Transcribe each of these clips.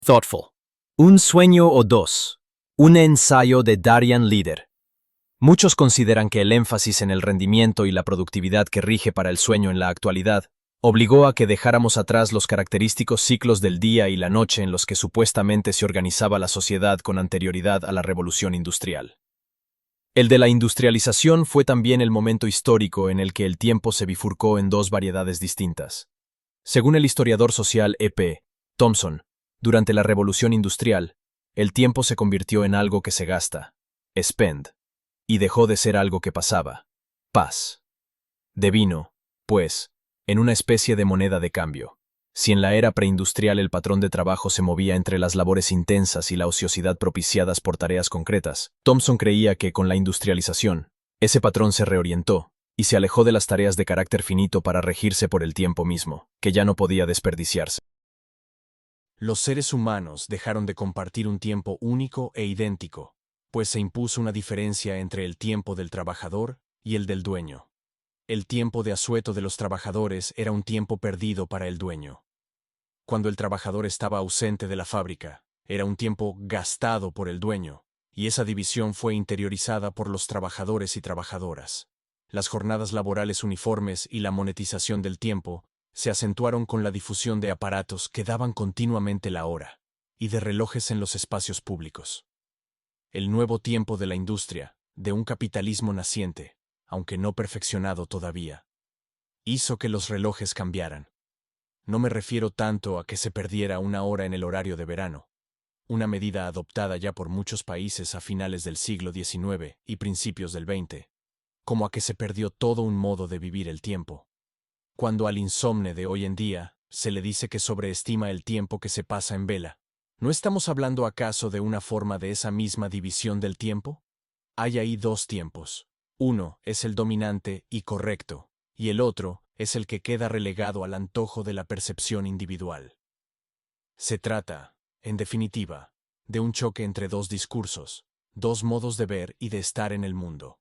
Thoughtful. Un sueño o dos. Un ensayo de Darian Leader. Muchos consideran que el énfasis en el rendimiento y la productividad que rige para el sueño en la actualidad obligó a que dejáramos atrás los característicos ciclos del día y la noche en los que supuestamente se organizaba la sociedad con anterioridad a la revolución industrial. El de la industrialización fue también el momento histórico en el que el tiempo se bifurcó en dos variedades distintas. Según el historiador social E.P. Thompson, durante la revolución industrial, el tiempo se convirtió en algo que se gasta, spend, y dejó de ser algo que pasaba, pass. Devino, pues, en una especie de moneda de cambio. Si en la era preindustrial el patrón de trabajo se movía entre las labores intensas y la ociosidad propiciadas por tareas concretas, Thompson creía que, con la industrialización, ese patrón se reorientó y se alejó de las tareas de carácter finito para regirse por el tiempo mismo, que ya no podía desperdiciarse. Los seres humanos dejaron de compartir un tiempo único e idéntico, pues se impuso una diferencia entre el tiempo del trabajador y el del dueño. El tiempo de asueto de los trabajadores era un tiempo perdido para el dueño. Cuando el trabajador estaba ausente de la fábrica, era un tiempo gastado por el dueño, y esa división fue interiorizada por los trabajadores y trabajadoras. Las jornadas laborales uniformes y la monetización del tiempo se acentuaron con la difusión de aparatos que daban continuamente la hora, y de relojes en los espacios públicos. El nuevo tiempo de la industria, de un capitalismo naciente, aunque no perfeccionado todavía, hizo que los relojes cambiaran. No me refiero tanto a que se perdiera una hora en el horario de verano, una medida adoptada ya por muchos países a finales del siglo XIX y principios del XX, como a que se perdió todo un modo de vivir el tiempo. Cuando al insomne de hoy en día se le dice que sobreestima el tiempo que se pasa en vela, ¿no estamos hablando acaso de una forma de esa misma división del tiempo? Hay ahí dos tiempos. Uno es el dominante y correcto, y el otro es el que queda relegado al antojo de la percepción individual. Se trata, en definitiva, de un choque entre dos discursos, dos modos de ver y de estar en el mundo.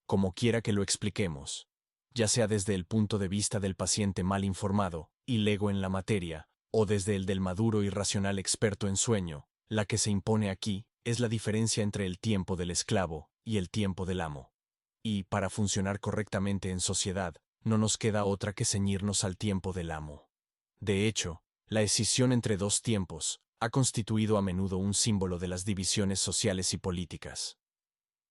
Como quiera que lo expliquemos, ya sea desde el punto de vista del paciente mal informado y lego en la materia, o desde el del maduro y racional experto en sueño, la que se impone aquí es la diferencia entre el tiempo del esclavo y el tiempo del amo. Y, para funcionar correctamente en sociedad, no nos queda otra que ceñirnos al tiempo del amo. De hecho, la escisión entre dos tiempos ha constituido a menudo un símbolo de las divisiones sociales y políticas.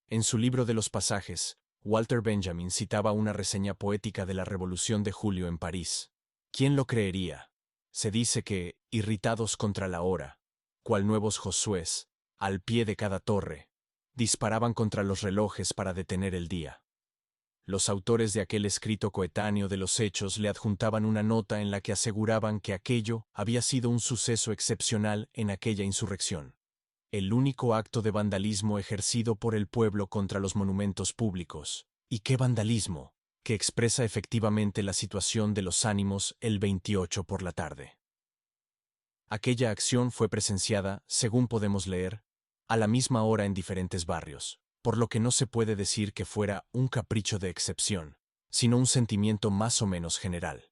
En su libro de los pasajes, Walter Benjamin citaba una reseña poética de la Revolución de Julio en París. ¿Quién lo creería? Se dice que, irritados contra la hora, cual nuevos Josués, al pie de cada torre, disparaban contra los relojes para detener el día. Los autores de aquel escrito coetáneo de los hechos le adjuntaban una nota en la que aseguraban que aquello había sido un suceso excepcional en aquella insurrección. El único acto de vandalismo ejercido por el pueblo contra los monumentos públicos. ¿Y qué vandalismo? Que expresa efectivamente la situación de los ánimos el 28 por la tarde. Aquella acción fue presenciada, según podemos leer, a la misma hora en diferentes barrios, por lo que no se puede decir que fuera un capricho de excepción, sino un sentimiento más o menos general.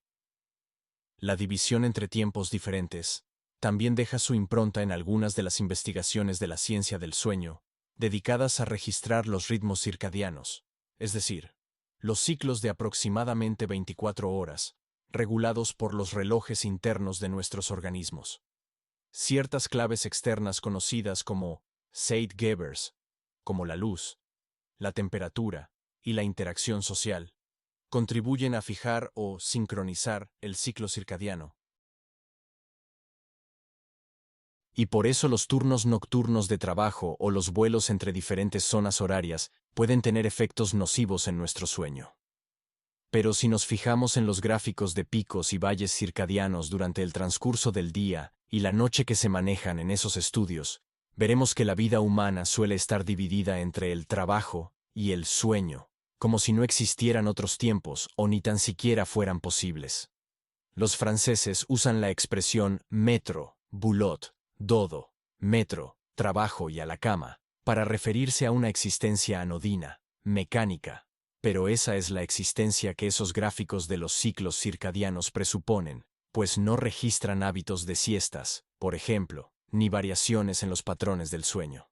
La división entre tiempos diferentes también deja su impronta en algunas de las investigaciones de la ciencia del sueño, dedicadas a registrar los ritmos circadianos, es decir, los ciclos de aproximadamente 24 horas, regulados por los relojes internos de nuestros organismos. Ciertas claves externas conocidas como Zeitgebers, como la luz, la temperatura y la interacción social, contribuyen a fijar o sincronizar el ciclo circadiano. Y por eso los turnos nocturnos de trabajo o los vuelos entre diferentes zonas horarias pueden tener efectos nocivos en nuestro sueño. Pero si nos fijamos en los gráficos de picos y valles circadianos durante el transcurso del día y la noche que se manejan en esos estudios, veremos que la vida humana suele estar dividida entre el trabajo y el sueño, como si no existieran otros tiempos o ni tan siquiera fueran posibles. Los franceses usan la expresión metro, boulot, dodo, metro, trabajo y a la cama, para referirse a una existencia anodina, mecánica. Pero esa es la existencia que esos gráficos de los ciclos circadianos presuponen, pues no registran hábitos de siestas, por ejemplo, ni variaciones en los patrones del sueño.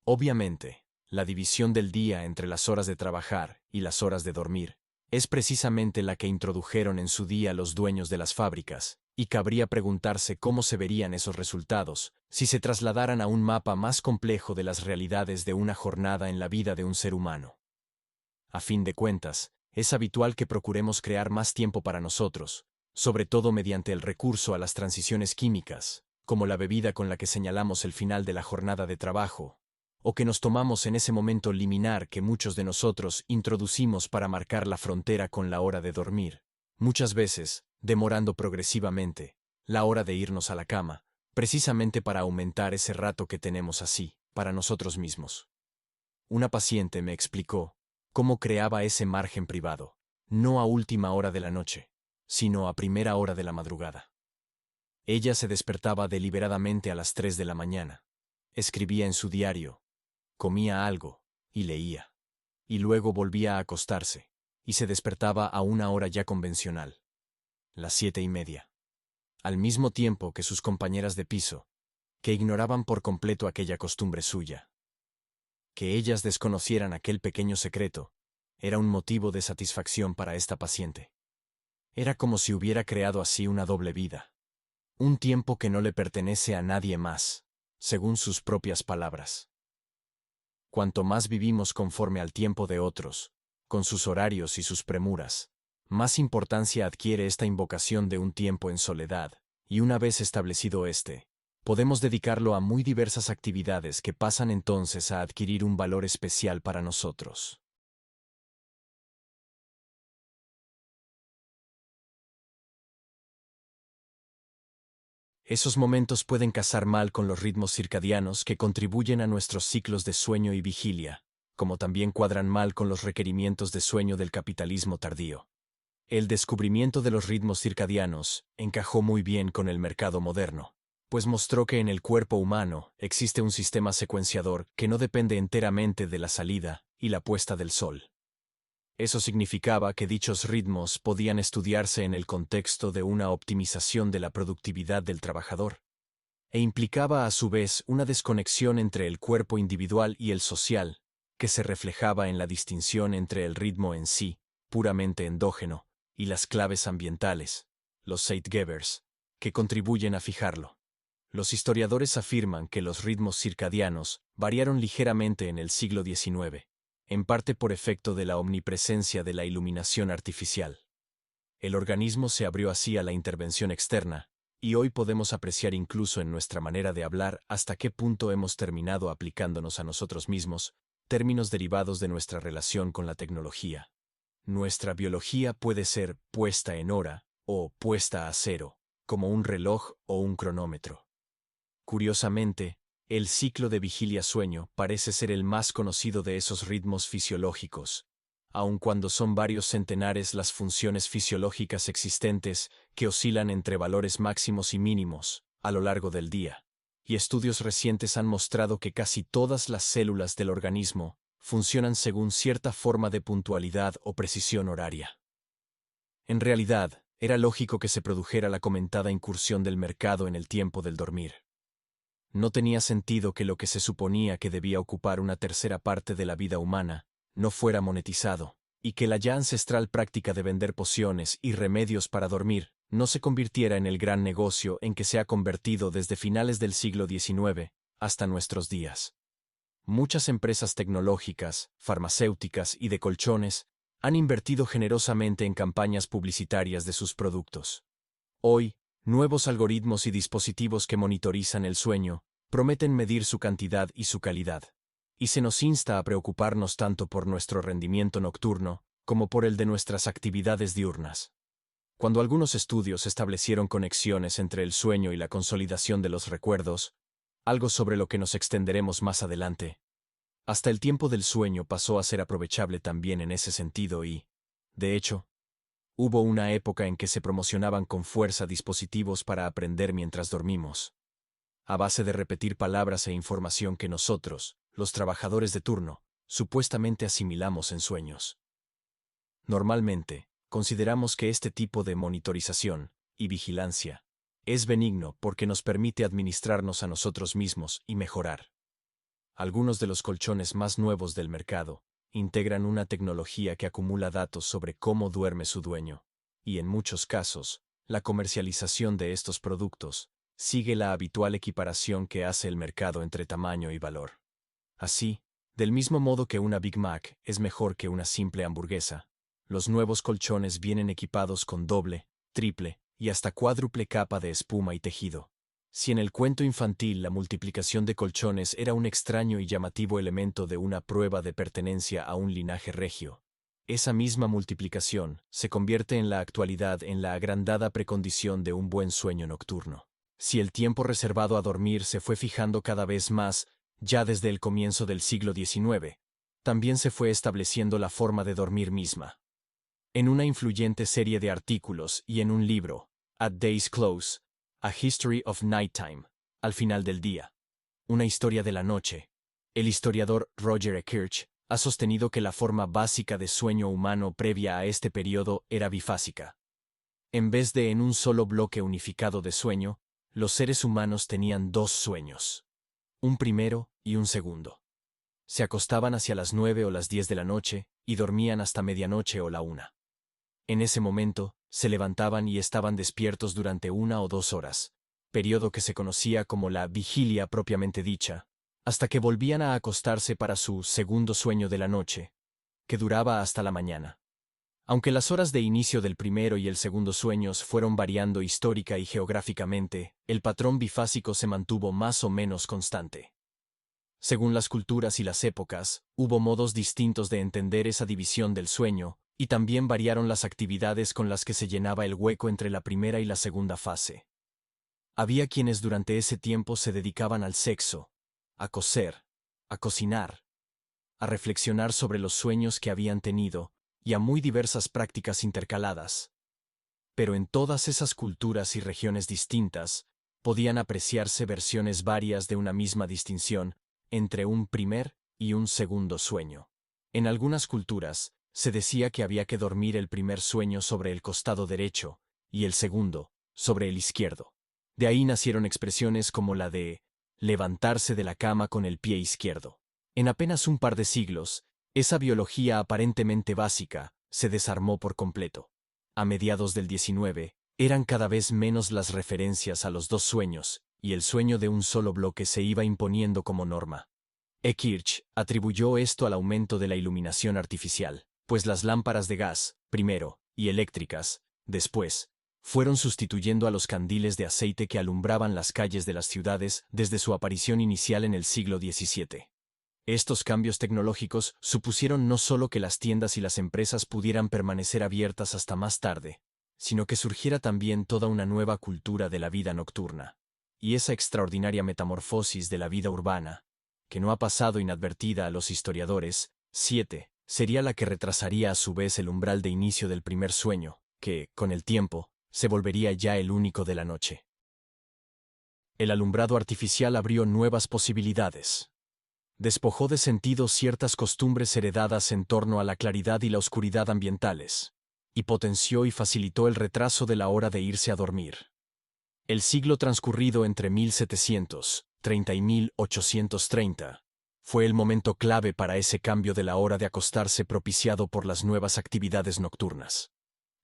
Obviamente, la división del día entre las horas de trabajar y las horas de dormir es precisamente la que introdujeron en su día los dueños de las fábricas, y cabría preguntarse cómo se verían esos resultados si se trasladaran a un mapa más complejo de las realidades de una jornada en la vida de un ser humano. A fin de cuentas, es habitual que procuremos crear más tiempo para nosotros, sobre todo mediante el recurso a las transiciones químicas, como la bebida con la que señalamos el final de la jornada de trabajo, o que nos tomamos en ese momento liminar que muchos de nosotros introducimos para marcar la frontera con la hora de dormir, muchas veces, demorando progresivamente, la hora de irnos a la cama, precisamente para aumentar ese rato que tenemos así, para nosotros mismos. Una paciente me explicó cómo creaba ese margen privado, no a última hora de la noche, sino a primera hora de la madrugada. Ella se despertaba deliberadamente a las 3 de la mañana, escribía en su diario, comía algo y leía, y luego volvía a acostarse, y se despertaba a una hora ya convencional, las 7:30, al mismo tiempo que sus compañeras de piso, que ignoraban por completo aquella costumbre suya. Que ellas desconocieran aquel pequeño secreto era un motivo de satisfacción para esta paciente. Era como si hubiera creado así una doble vida, un tiempo que no le pertenece a nadie más, según sus propias palabras. Cuanto más vivimos conforme al tiempo de otros, con sus horarios y sus premuras, más importancia adquiere esta invocación de un tiempo en soledad, y una vez establecido podemos dedicarlo a muy diversas actividades que pasan entonces a adquirir un valor especial para nosotros. Esos momentos pueden casar mal con los ritmos circadianos que contribuyen a nuestros ciclos de sueño y vigilia, como también cuadran mal con los requerimientos de sueño del capitalismo tardío. El descubrimiento de los ritmos circadianos encajó muy bien con el mercado moderno, pues mostró que en el cuerpo humano existe un sistema secuenciador que no depende enteramente de la salida y la puesta del sol. Eso significaba que dichos ritmos podían estudiarse en el contexto de una optimización de la productividad del trabajador, e implicaba a su vez una desconexión entre el cuerpo individual y el social, que se reflejaba en la distinción entre el ritmo en sí, puramente endógeno, y las claves ambientales, los Zeitgebers, que contribuyen a fijarlo. Los historiadores afirman que los ritmos circadianos variaron ligeramente en el siglo XIX, en parte por efecto de la omnipresencia de la iluminación artificial. El organismo se abrió así a la intervención externa, y hoy podemos apreciar incluso en nuestra manera de hablar hasta qué punto hemos terminado aplicándonos a nosotros mismos términos derivados de nuestra relación con la tecnología. Nuestra biología puede ser puesta en hora o puesta a cero, como un reloj o un cronómetro. Curiosamente, el ciclo de vigilia-sueño parece ser el más conocido de esos ritmos fisiológicos, aun cuando son varios centenares las funciones fisiológicas existentes que oscilan entre valores máximos y mínimos a lo largo del día, y estudios recientes han mostrado que casi todas las células del organismo funcionan según cierta forma de puntualidad o precisión horaria. En realidad, era lógico que se produjera la comentada incursión del mercado en el tiempo del dormir. No tenía sentido que lo que se suponía que debía ocupar una tercera parte de la vida humana no fuera monetizado, y que la ya ancestral práctica de vender pociones y remedios para dormir no se convirtiera en el gran negocio en que se ha convertido desde finales del siglo XIX hasta nuestros días. Muchas empresas tecnológicas, farmacéuticas y de colchones han invertido generosamente en campañas publicitarias de sus productos. Hoy, nuevos algoritmos y dispositivos que monitorizan el sueño prometen medir su cantidad y su calidad, y se nos insta a preocuparnos tanto por nuestro rendimiento nocturno como por el de nuestras actividades diurnas. Cuando algunos estudios establecieron conexiones entre el sueño y la consolidación de los recuerdos, algo sobre lo que nos extenderemos más adelante, hasta el tiempo del sueño pasó a ser aprovechable también en ese sentido y, de hecho, hubo una época en que se promocionaban con fuerza dispositivos para aprender mientras dormimos, a base de repetir palabras e información que nosotros, los trabajadores de turno, supuestamente asimilamos en sueños. Normalmente, consideramos que este tipo de monitorización y vigilancia Es benigno porque nos permite administrarnos a nosotros mismos y mejorar. Algunos de los colchones más nuevos del mercado integran una tecnología que acumula datos sobre cómo duerme su dueño, y en muchos casos, la comercialización de estos productos sigue la habitual equiparación que hace el mercado entre tamaño y valor. Así, del mismo modo que una Big Mac es mejor que una simple hamburguesa, los nuevos colchones vienen equipados con doble, triple y hasta cuádruple capa de espuma y tejido. Si en el cuento infantil la multiplicación de colchones era un extraño y llamativo elemento de una prueba de pertenencia a un linaje regio, esa misma multiplicación se convierte en la actualidad en la agrandada precondición de un buen sueño nocturno. Si el tiempo reservado a dormir se fue fijando cada vez más, ya desde el comienzo del siglo XIX, también se fue estableciendo la forma de dormir misma. En una influyente serie de artículos y en un libro, At Day's Close, A History of Nighttime, al final del día, una historia de la noche, el historiador Roger E. Kirch ha sostenido que la forma básica de sueño humano previa a este periodo era bifásica. En vez de en un solo bloque unificado de sueño, los seres humanos tenían dos sueños, un primero y un segundo. Se acostaban hacia las 9 o las 10 de la noche y dormían hasta medianoche o la 1. En ese momento, se levantaban y estaban despiertos durante 1 o 2 horas, periodo que se conocía como la vigilia propiamente dicha, hasta que volvían a acostarse para su segundo sueño de la noche, que duraba hasta la mañana. Aunque las horas de inicio del primero y el segundo sueños fueron variando histórica y geográficamente, el patrón bifásico se mantuvo más o menos constante. Según las culturas y las épocas, hubo modos distintos de entender esa división del sueño, y también variaron las actividades con las que se llenaba el hueco entre la primera y la segunda fase. Había quienes durante ese tiempo se dedicaban al sexo, a coser, a cocinar, a reflexionar sobre los sueños que habían tenido, y a muy diversas prácticas intercaladas. Pero en todas esas culturas y regiones distintas, podían apreciarse versiones varias de una misma distinción entre un primer y un segundo sueño. En algunas culturas, se decía que había que dormir el primer sueño sobre el costado derecho y el segundo sobre el izquierdo. De ahí nacieron expresiones como la de levantarse de la cama con el pie izquierdo. En apenas un par de siglos, esa biología aparentemente básica se desarmó por completo. A mediados del XIX, eran cada vez menos las referencias a los dos sueños, y el sueño de un solo bloque se iba imponiendo como norma. E. Kirch atribuyó esto al aumento de la iluminación artificial, pues las lámparas de gas, primero, y eléctricas, después, fueron sustituyendo a los candiles de aceite que alumbraban las calles de las ciudades desde su aparición inicial en el siglo XVII. Estos cambios tecnológicos supusieron no solo que las tiendas y las empresas pudieran permanecer abiertas hasta más tarde, sino que surgiera también toda una nueva cultura de la vida nocturna. Y esa extraordinaria metamorfosis de la vida urbana, que no ha pasado inadvertida a los historiadores, 7, sería la que retrasaría a su vez el umbral de inicio del primer sueño, que, con el tiempo, se volvería ya el único de la noche. El alumbrado artificial abrió nuevas posibilidades. Despojó de sentido ciertas costumbres heredadas en torno a la claridad y la oscuridad ambientales, y potenció y facilitó el retraso de la hora de irse a dormir. El siglo transcurrido entre 1730 y 1830 fue el momento clave para ese cambio de la hora de acostarse propiciado por las nuevas actividades nocturnas.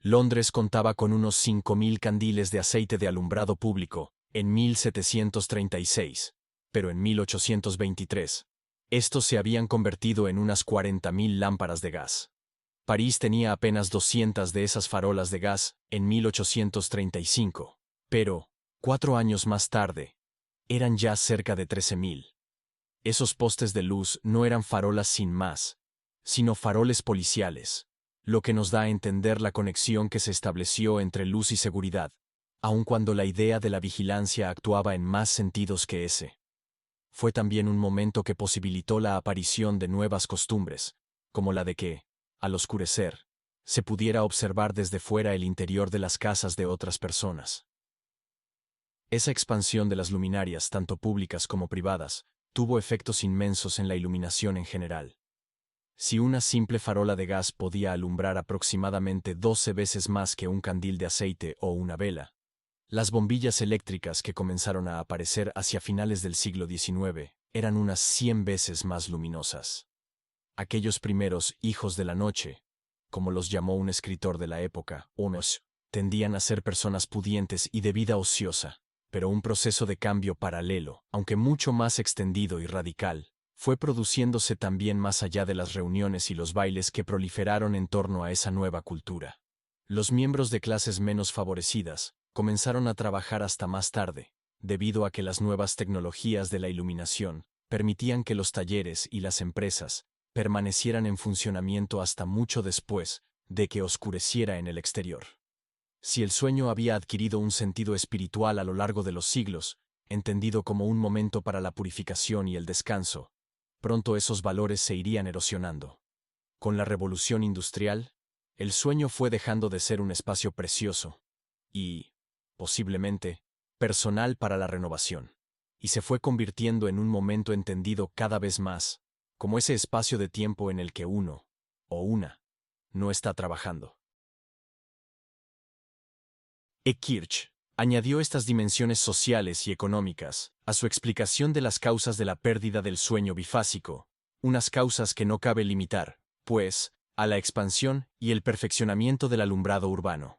Londres contaba con unos 5.000 candiles de aceite de alumbrado público en 1736, pero en 1823, estos se habían convertido en unas 40.000 lámparas de gas. París tenía apenas 200 de esas farolas de gas en 1835, pero, 4 años más tarde, eran ya cerca de 13.000. Esos postes de luz no eran farolas sin más, sino faroles policiales, lo que nos da a entender la conexión que se estableció entre luz y seguridad, aun cuando la idea de la vigilancia actuaba en más sentidos que ese. Fue también un momento que posibilitó la aparición de nuevas costumbres, como la de que, al oscurecer, se pudiera observar desde fuera el interior de las casas de otras personas. Esa expansión de las luminarias, tanto públicas como privadas, tuvo efectos inmensos en la iluminación en general. Si una simple farola de gas podía alumbrar aproximadamente 12 veces más que un candil de aceite o una vela, Las bombillas eléctricas que comenzaron a aparecer hacia finales del siglo XIX eran unas 100 veces más luminosas. Aquellos primeros hijos de la noche, como los llamó un escritor de la época, homos, tendían a ser personas pudientes y de vida ociosa, pero un proceso de cambio paralelo, aunque mucho más extendido y radical, fue produciéndose también más allá de las reuniones y los bailes que proliferaron en torno a esa nueva cultura. Los miembros de clases menos favorecidas comenzaron a trabajar hasta más tarde, debido a que las nuevas tecnologías de la iluminación permitían que los talleres y las empresas permanecieran en funcionamiento hasta mucho después de que oscureciera en el exterior. Si el sueño había adquirido un sentido espiritual a lo largo de los siglos, entendido como un momento para la purificación y el descanso, pronto esos valores se irían erosionando. Con la revolución industrial, el sueño fue dejando de ser un espacio precioso y, posiblemente, personal para la renovación, y se fue convirtiendo en un momento entendido cada vez más como ese espacio de tiempo en el que uno, o una, no está trabajando. Kirch añadió estas dimensiones sociales y económicas a su explicación de las causas de la pérdida del sueño bifásico, unas causas que no cabe limitar, pues, a la expansión y el perfeccionamiento del alumbrado urbano.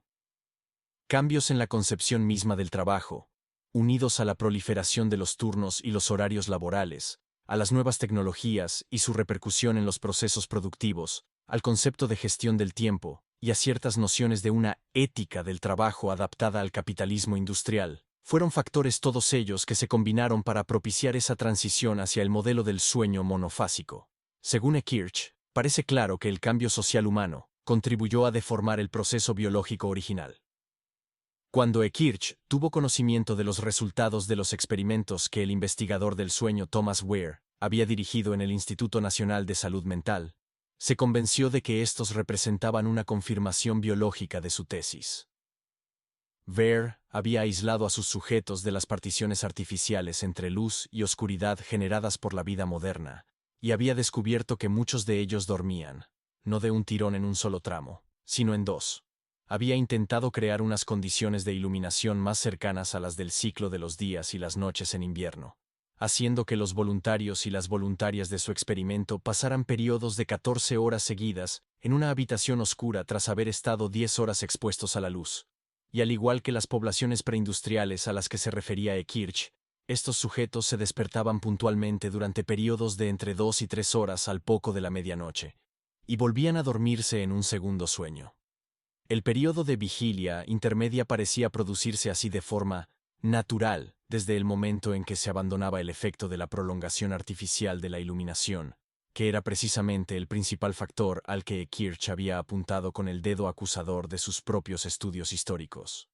Cambios en la concepción misma del trabajo, unidos a la proliferación de los turnos y los horarios laborales, a las nuevas tecnologías y su repercusión en los procesos productivos, al concepto de gestión del tiempo y a ciertas nociones de una ética del trabajo adaptada al capitalismo industrial, fueron factores todos ellos que se combinaron para propiciar esa transición hacia el modelo del sueño monofásico. Según Kirch, parece claro que el cambio social humano contribuyó a deformar el proceso biológico original. Cuando Kirch tuvo conocimiento de los resultados de los experimentos que el investigador del sueño Thomas Weir había dirigido en el Instituto Nacional de Salud Mental, se convenció de que estos representaban una confirmación biológica de su tesis. Weir había aislado a sus sujetos de las particiones artificiales entre luz y oscuridad generadas por la vida moderna, y había descubierto que muchos de ellos dormían, no de un tirón en un solo tramo, sino en dos. Había intentado crear unas condiciones de iluminación más cercanas a las del ciclo de los días y las noches en invierno, haciendo que los voluntarios y las voluntarias de su experimento pasaran periodos de 14 horas seguidas en una habitación oscura tras haber estado 10 horas expuestos a la luz. Y al igual que las poblaciones preindustriales a las que se refería Kirch, estos sujetos se despertaban puntualmente durante periodos de entre 2 y 3 horas al poco de la medianoche, y volvían a dormirse en un segundo sueño. El período de vigilia intermedia parecía producirse así de forma natural desde el momento en que se abandonaba el efecto de la prolongación artificial de la iluminación, que era precisamente el principal factor al que Kirch había apuntado con el dedo acusador de sus propios estudios históricos.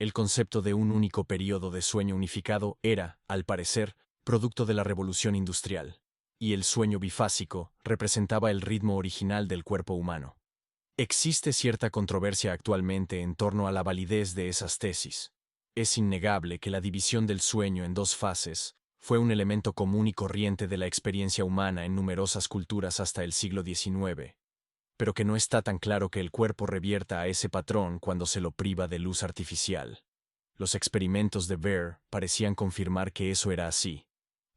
El concepto de un único período de sueño unificado era, al parecer, producto de la revolución industrial, y el sueño bifásico representaba el ritmo original del cuerpo humano. Existe cierta controversia actualmente en torno a la validez de esas tesis. Es innegable que la división del sueño en dos fases fue un elemento común y corriente de la experiencia humana en numerosas culturas hasta el siglo XIX, pero que no está tan claro que el cuerpo revierta a ese patrón cuando se lo priva de luz artificial. Los experimentos de Weir parecían confirmar que eso era así,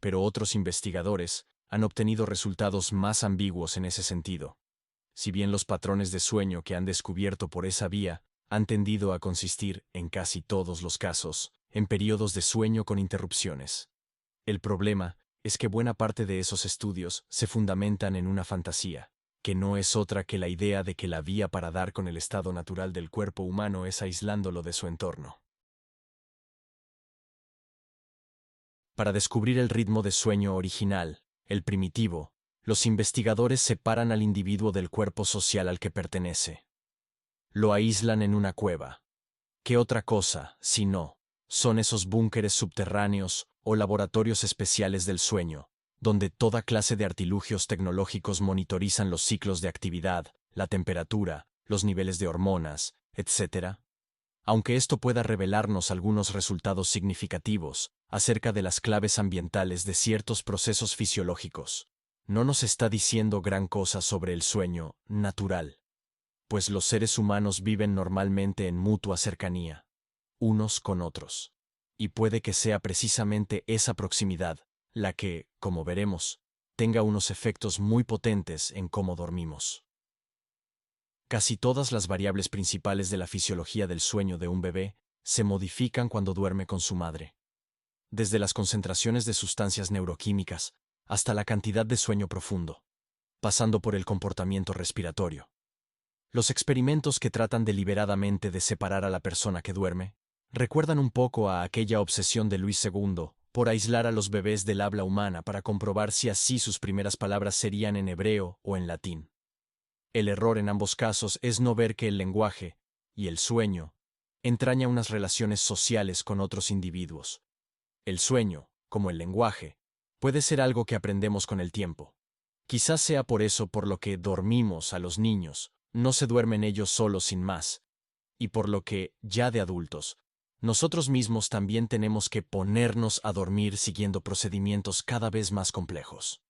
pero otros investigadores han obtenido resultados más ambiguos en ese sentido. Si bien los patrones de sueño que han descubierto por esa vía han tendido a consistir, en casi todos los casos, en periodos de sueño con interrupciones. El problema es que buena parte de esos estudios se fundamentan en una fantasía, que no es otra que la idea de que la vía para dar con el estado natural del cuerpo humano es aislándolo de su entorno. Para descubrir el ritmo de sueño original, el primitivo, los investigadores separan al individuo del cuerpo social al que pertenece. Lo aíslan en una cueva. ¿Qué otra cosa, si no, son esos búnkeres subterráneos o laboratorios especiales del sueño, donde toda clase de artilugios tecnológicos monitorizan los ciclos de actividad, la temperatura, los niveles de hormonas, etc.? Aunque esto pueda revelarnos algunos resultados significativos acerca de las claves ambientales de ciertos procesos fisiológicos, no nos está diciendo gran cosa sobre el sueño natural, pues los seres humanos viven normalmente en mutua cercanía. unos con otros. Y puede que sea precisamente esa proximidad la que, como veremos, tenga unos efectos muy potentes en cómo dormimos. Casi todas las variables principales de la fisiología del sueño de un bebé se modifican cuando duerme con su madre. Desde las concentraciones de sustancias neuroquímicas hasta la cantidad de sueño profundo, pasando por el comportamiento respiratorio. Los experimentos que tratan deliberadamente de separar a la persona que duerme recuerdan un poco a aquella obsesión de Luis II por aislar a los bebés del habla humana para comprobar si así sus primeras palabras serían en hebreo o en latín. El error en ambos casos es no ver que el lenguaje y el sueño entraña unas relaciones sociales con otros individuos. El sueño, como el lenguaje, puede ser algo que aprendemos con el tiempo. Quizás sea por eso por lo que dormimos a los niños, no se duermen ellos solos sin más, y por lo que, ya de adultos, nosotros mismos también tenemos que ponernos a dormir siguiendo procedimientos cada vez más complejos.